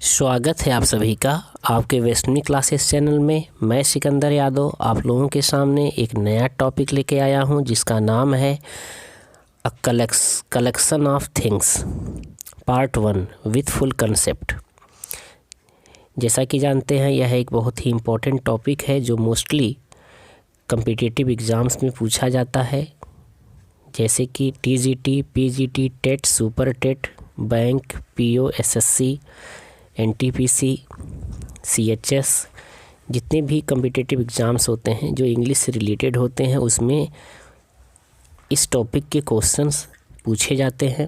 स्वागत है आप सभी का आपके वेस्टर्नी क्लासेस चैनल में। मैं सिकंदर यादव आप लोगों के सामने एक नया टॉपिक लेके आया हूं जिसका नाम है a collection of things part 1 with full concept. जैसा कि जानते हैं यह एक बहुत ही इम्पोर्टेंट टॉपिक है जो मोस्टली कम्पिटिटिव एग्ज़ाम्स में पूछा जाता है, जैसे कि TGT, PGT, TET, super TET, bank, PO, SSC, NTPC, CHS, जितने भी कम्पिटिटिव एग्ज़ाम्स होते हैं जो इंग्लिश से रिलेटेड होते हैं उसमें इस टॉपिक के क्वेश्चंस पूछे जाते हैं।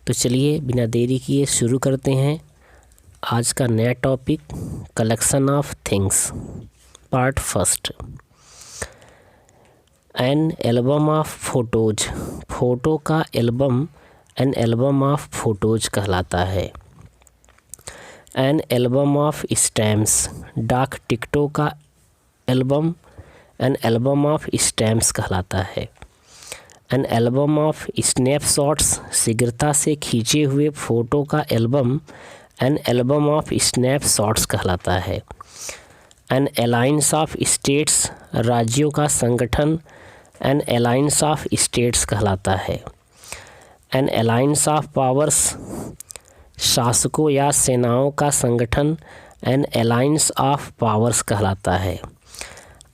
तो चलिए बिना देरी किए शुरू करते हैं आज का नया topic collection of things part 1। An album of photos, photo का album an album of photos कहलाता है। एन एल्बम ऑफ स्टैम्प्स, डाक टिकटों का album an album of stamps कहलाता है। एन एल्बम ऑफ स्नैपशॉट्स, शीघ्रता से खींचे हुए फ़ोटो का album an album of snapshots कहलाता है। एन अलायंस ऑफ स्टेट्स, राज्यों का संगठन एन अलायंस ऑफ स्टेट्स कहलाता है। एन अलायंस ऑफ पावर्स, शासकों या सेनाओं का संगठन एन अलायंस ऑफ पावर्स कहलाता है।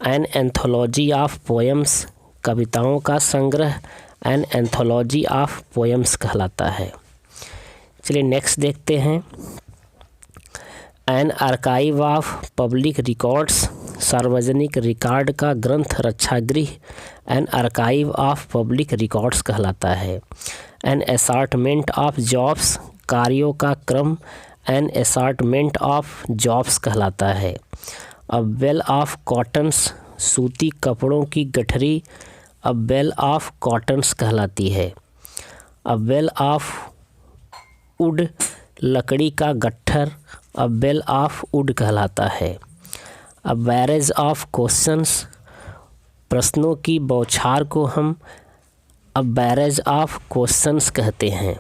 एन एंथोलॉजी ऑफ पोएम्स, कविताओं का संग्रह एन एंथोलॉजी ऑफ पोएम्स कहलाता है। चलिए नेक्स्ट देखते हैं। An archive of public records, सार्वजनिक रिकॉर्ड का ग्रंथ रक्षागृह an archive of public records कहलाता है। एन असॉर्टमेंट ऑफ जॉब्स, कार्यों का क्रम एन असॉर्टमेंट ऑफ जॉब्स कहलाता है। अ बेल ऑफ कॉटन्स, सूती कपड़ों की गठरी अ बेल ऑफ कॉटन्स कहलाती है। अ बेल ऑफ वुड, लकड़ी का गट्ठर अ बेल ऑफ वुड कहलाता है। अ बैरेज ऑफ क्वेश्चंस, प्रश्नों की बौछार को हम अ बैरेज ऑफ क्वेश्चंस कहते हैं।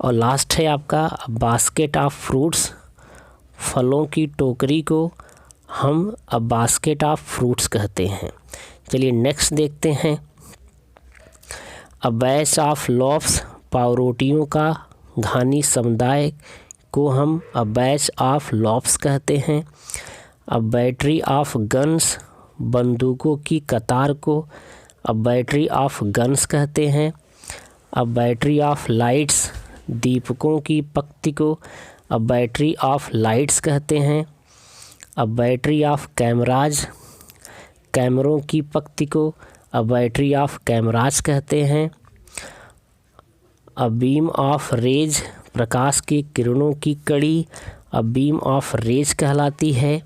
और लास्ट है आपका बास्केट ऑफ फ्रूट्स, फलों की टोकरी को हम अ बास्केट ऑफ फ्रूट्स कहते हैं। चलिए नेक्स्ट देखते हैं। अ बैच ऑफ लॉफ्स, पावरोटियों का घानी समुदाय को हम अ बैच ऑफ लॉफ्स कहते हैं। अ बैटरी ऑफ गन्स, बंदूकों की कतार को अ बैटरी ऑफ गन्स कहते हैं। अ बैटरी ऑफ लाइट्स, दीपकों की पंक्ति को अ बैटरी ऑफ लाइट्स कहते हैं। अ बैटरी ऑफ कैमराज, कैमरों की पंक्ति को अ बैटरी ऑफ कैमराज कहते हैं। अ बीम ऑफ रेज, प्रकाश की किरणों की कड़ी अ बीम ऑफ रेज कहलाती है।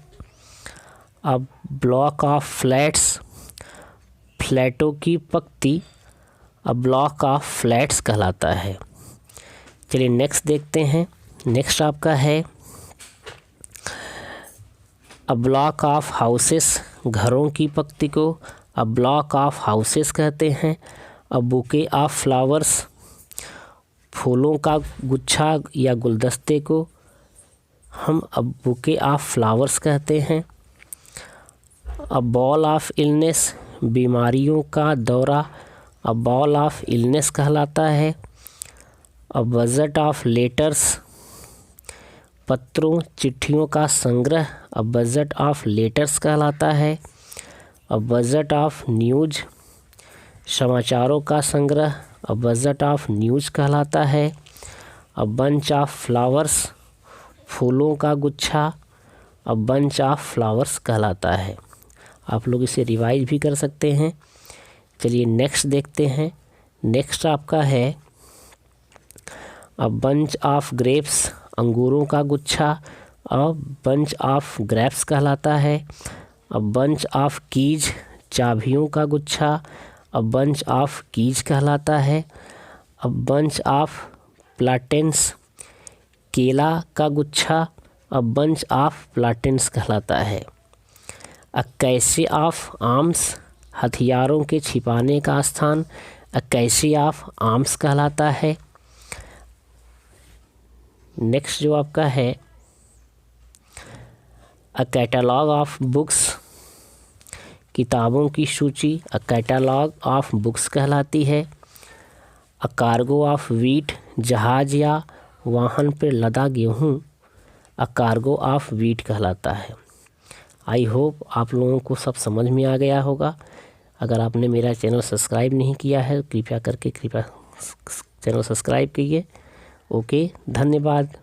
अ ब्लॉक ऑफ फ्लैट्स, फ्लैटों की पंक्ति अ ब्लॉक ऑफ फ्लैट्स कहलाता है। चलिए नेक्स्ट देखते हैं। नेक्स्ट आपका है अ ब्लॉक ऑफ हाउसेस, घरों की पंक्ति को अ ब्लॉक ऑफ हाउसेस कहते हैं। अ बुके ऑफ फ्लावर्स, फूलों का गुच्छा या गुलदस्ते को हम अ बुके ऑफ फ्लावर्स कहते हैं। अ बॉल ऑफ इलनेस, बीमारियों का दौरा अ बॉल ऑफ इलनेस कहलाता है। अ बजट ऑफ लेटर्स, पत्रों चिट्ठियों का संग्रह अ बजट ऑफ लेटर्स कहलाता है। अ बजट ऑफ न्यूज, समाचारों का संग्रह अ बजट ऑफ न्यूज कहलाता है। अ बंच ऑफ फ्लावर्स, फूलों का गुच्छा अ बंच ऑफ फ्लावर्स कहलाता है। आप लोग इसे रिवाइज भी कर सकते हैं। चलिए नेक्स्ट देखते हैं। नेक्स्ट आपका है अ बंच ऑफ ग्रेप्स, अंगूरों का गुच्छा अ बंच ऑफ ग्रेप्स कहलाता है। अ बंच ऑफ कीज, चाबियों का गुच्छा अ बंच ऑफ कीज कहलाता है। अ बंच ऑफ प्लाटेंस, केला का गुच्छा अ बंच ऑफ प्लाटेंस कहलाता है। अ कैसे ऑफ आर्म्स, हथियारों के छिपाने का स्थान अ कैसे ऑफ आर्म्स कहलाता है। नेक्स्ट जो आपका है अ कैटलॉग ऑफ बुक्स, किताबों की सूची अ कैटलॉग ऑफ बुक्स कहलाती है। अ कार्गो ऑफ वीट, जहाज या वाहन पर लदा गेहूँ अ कार्गो ऑफ वीट कहलाता है। आई होप आप लोगों को सब समझ में आ गया होगा। अगर आपने मेरा चैनल सब्सक्राइब नहीं किया है कृपया चैनल सब्सक्राइब कीजिए। ओके, धन्यवाद।